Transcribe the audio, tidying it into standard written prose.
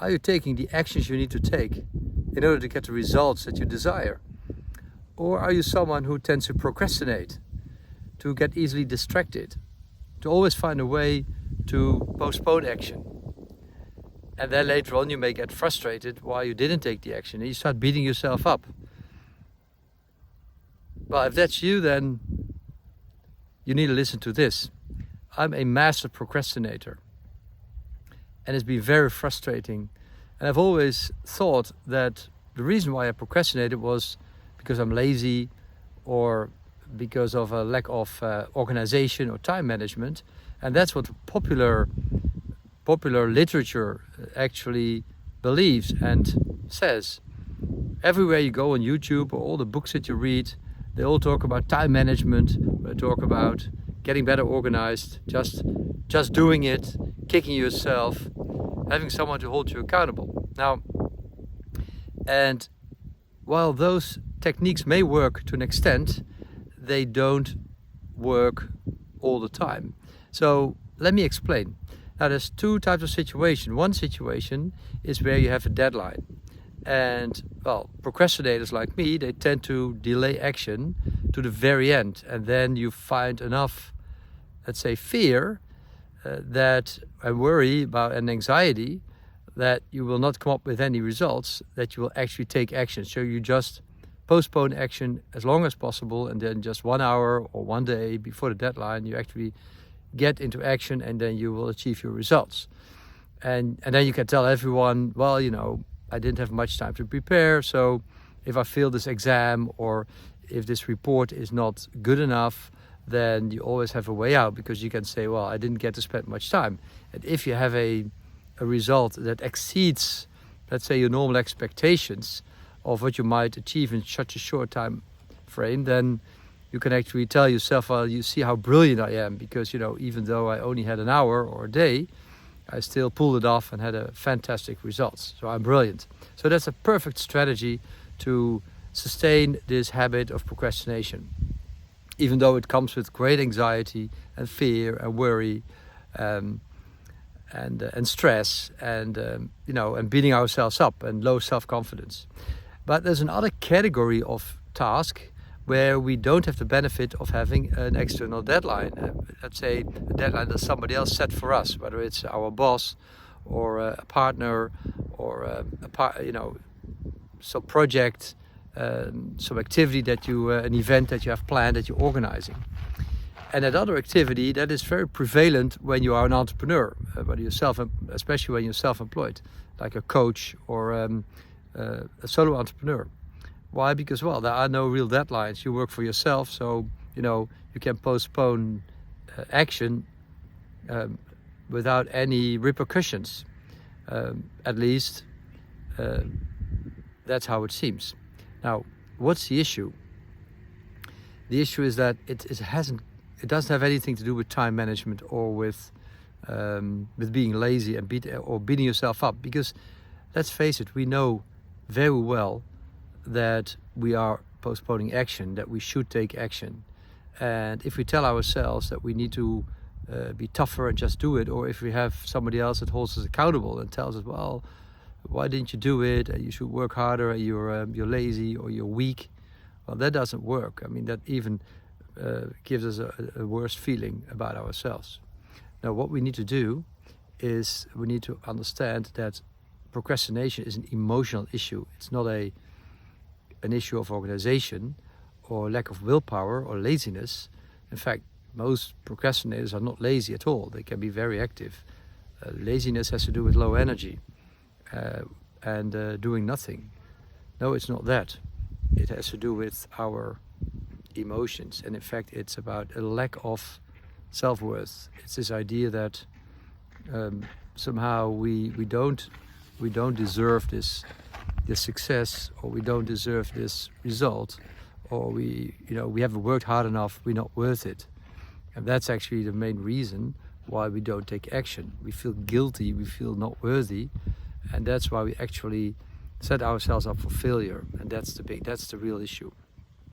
Are you taking the actions you need to take in order to get the results that you desire? Or are you someone who tends to procrastinate, to get easily distracted, to always find a way to postpone action? And then later on you may get frustrated why you didn't take the action and you start beating yourself up. Well, if that's you, then you need to listen to this. I'm a master procrastinator. And it's been very frustrating. And I've always thought that the reason why I procrastinated was because I'm lazy or because of a lack of organization or time management. And that's what popular literature actually believes and says. Everywhere you go on YouTube or all the books that you read, they all talk about time management. They talk about getting better organized, just doing it, kicking yourself, having someone to hold you accountable. Now, and while those techniques may work to an extent, they don't work all the time. So let me explain. Now there's two types of situation. One situation is where you have a deadline. And well, procrastinators like me, they tend to delay action to the very end. And then you find enough, let's say, fear that and worry about and anxiety that you will not come up with any results, that you will actually take action. So you just postpone action as long as possible, and then just 1 hour or 1 day before the deadline, you actually get into action, and then you will achieve your results. And then you can tell everyone, well, you know, I didn't have much time to prepare, so if I fail this exam or if this report is not good enough, then you always have a way out, because you can say, well, I didn't get to spend much time. And if you have a result that exceeds, let's say, your normal expectations of what you might achieve in such a short time frame, then you can actually tell yourself, well, you see how brilliant I am, because, you know, even though I only had an hour or a day, I still pulled it off and had a fantastic results. So I'm brilliant. So that's a perfect strategy to sustain this habit of procrastination, even though it comes with great anxiety and fear and worry, and stress, and you know, and beating ourselves up and low self-confidence. But there's another category of task where we don't have the benefit of having an external deadline. Let's say a deadline that somebody else set for us, whether it's our boss or a partner or some project, some activity that you, an event that you have planned, that you're organizing. And that other activity that is very prevalent when you are an entrepreneur, especially when you're self-employed, like a coach or a solo entrepreneur. Why? Because, well, there are no real deadlines. You work for yourself, so, you know, you can postpone action without any repercussions. At least that's how it seems. Now, what's the issue? The issue is that it doesn't have anything to do with time management or with being lazy and beating yourself up. Because let's face it, we know very well that we are postponing action, that we should take action. And if we tell ourselves that we need to be tougher and just do it, or if we have somebody else that holds us accountable and tells us, well, why didn't you do it? You should work harder, and you're lazy or you're weak. Well, that doesn't work. I mean, that even gives us a worse feeling about ourselves. Now, what we need to do is we need to understand that procrastination is an emotional issue. It's not an issue of organization or lack of willpower or laziness. In fact, most procrastinators are not lazy at all. They can be very active. Laziness has to do with low energy and doing nothing. No, it's not that. It has to do with our emotions. And in fact, it's about a lack of self-worth. It's this idea that somehow we don't deserve this success, or we don't deserve this result, or we haven't worked hard enough, we're not worth it. And that's actually the main reason why we don't take action. We feel guilty, we feel not worthy, and that's why we actually set ourselves up for failure. And that's the real issue.